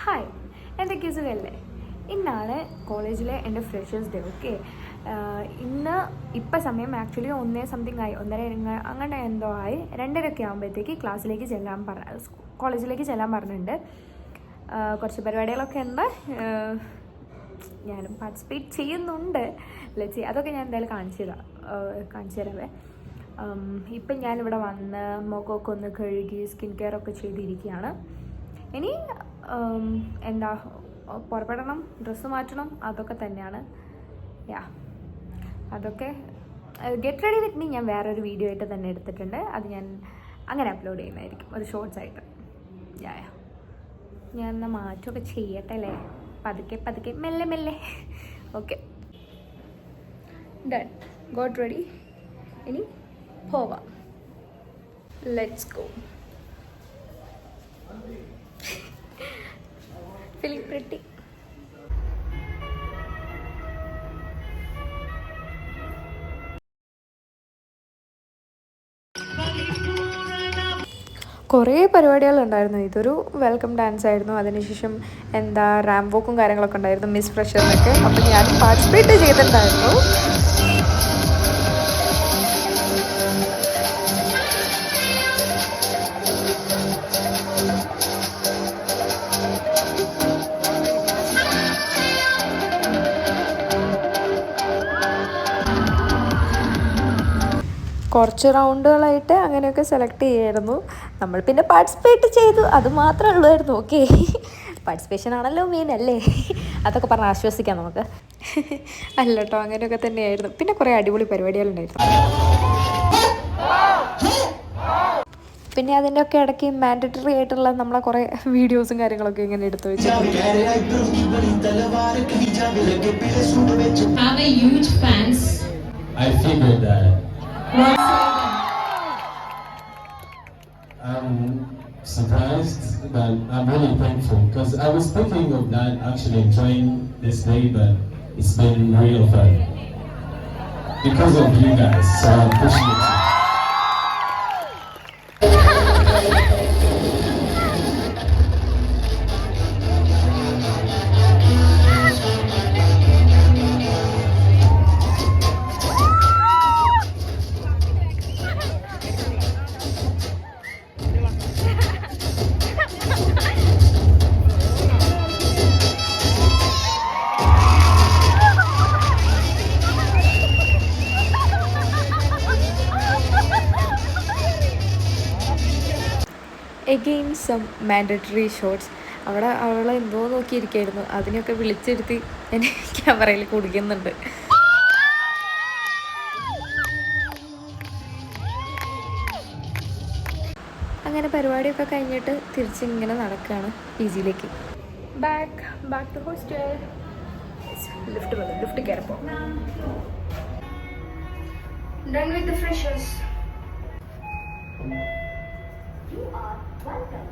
Hi, എന്തൊക്കെ സുഖമല്ലേ? ഇന്നാണ് കോളേജിലെ എൻ്റെ ഫ്രഷേഴ്സ് ഡേ. ഓക്കെ, ഇപ്പം സമയം ആക്ച്വലി 1 സംതിങ് ആയി, 1:30 അങ്ങനെ എന്തോ ആയി. 2:30 ആകുമ്പോഴത്തേക്ക് കോളേജിലേക്ക് ചെല്ലാൻ പറഞ്ഞിട്ടുണ്ട്. കുറച്ച് പരിപാടികളൊക്കെ ഉണ്ട്, ഞാനും പാർട്ടിസിപ്പേറ്റ് ചെയ്യുന്നുണ്ട്. അതൊക്കെ ഞാൻ എന്തായാലും കാണിച്ചു തരാവേ. ഇപ്പം ഞാനിവിടെ വന്ന് മുഖമൊക്കെ ഒന്ന് കഴുകി സ്കിൻ കെയർ ഒക്കെ ചെയ്തിരിക്കുകയാണ്. ഇനി പുറപ്പെടണം, ഡ്രസ്സ് മാറ്റണം, അതൊക്കെ തന്നെയാണ്. അതൊക്കെ ഗെറ്റ് റെഡി വിത്ത് മീ ഞാൻ വേറൊരു വീഡിയോ ആയിട്ട് തന്നെ എടുത്തിട്ടുണ്ട്. അത് ഞാൻ അങ്ങനെ അപ്ലോഡ് ചെയ്യുന്നതായിരിക്കും, ഒരു ഷോർട്സ് ആയിട്ട്. ഞാൻ എന്നാൽ മാറ്റമൊക്കെ ചെയ്യട്ടെ അല്ലേ, പതുക്കെ മെല്ലെ. Okay, done, got ready. ഇനി പോവാം, ലെറ്റ്സ് ഗോ. Feeling pretty. കുറേ പരിപാടികളുണ്ടായിരുന്നു. ഇതൊരു വെൽക്കം ഡാൻസ് ആയിരുന്നു. അതിനുശേഷം റാമ്പ് വോക്കും കാര്യങ്ങളൊക്കെ ഉണ്ടായിരുന്നു, മിസ് ഫ്രഷറിനൊക്കെ. അപ്പം ഞാൻ പാർട്ടിസിപ്പേറ്റ് ചെയ്തിട്ടുണ്ടായിരുന്നു. കുറച്ച് റൗണ്ടുകളായിട്ട് അങ്ങനെയൊക്കെ സെലക്ട് ചെയ്യായിരുന്നു. നമ്മൾ പിന്നെ പാർട്ടിസിപ്പേറ്റ് ചെയ്തു, അത് മാത്രമേ ഉള്ളായിരുന്നു. ഓക്കെ, പാർട്ടിസിപ്പേഷൻ ആണല്ലോ മെയിൻ അല്ലേ, അതൊക്കെ പറഞ്ഞ് ആശ്വസിക്കാം നമുക്ക്. അല്ല കേട്ടോ, അങ്ങനെയൊക്കെ തന്നെയായിരുന്നു. പിന്നെ കുറേ അടിപൊളി പരിപാടികളുണ്ടായിരുന്നു. പിന്നെ അതിൻ്റെ ഒക്കെ ഇടയ്ക്ക് മാൻഡറ്ററി ആയിട്ടുള്ള നമ്മളെ കുറേ വീഡിയോസും കാര്യങ്ങളൊക്കെ ഇങ്ങനെ എടുത്തു വെച്ചിട്ടുണ്ട്. I'm surprised, but I'm really thankful because I was thinking of not actually enjoying this day, but it's been real fun because of you guys, so I appreciate you. Again some mandatory shorts. അവിടെ അവളെ എന്തോ നോക്കിയിരിക്കുകയായിരുന്നു, അതിനെയൊക്കെ വിളിച്ചിരുത്തി എന്നെ ക്യാമറയിൽ കുടിക്കുന്നുണ്ട്. അങ്ങനെ പരിപാടിയൊക്കെ കഴിഞ്ഞിട്ട് തിരിച്ചിങ്ങനെ നടക്കുകയാണ് PG-യിലേക്ക്. Back to hostel. ലിഫ്റ്റ് കയറിപ്പോ. Done with the freshers. You are welcome.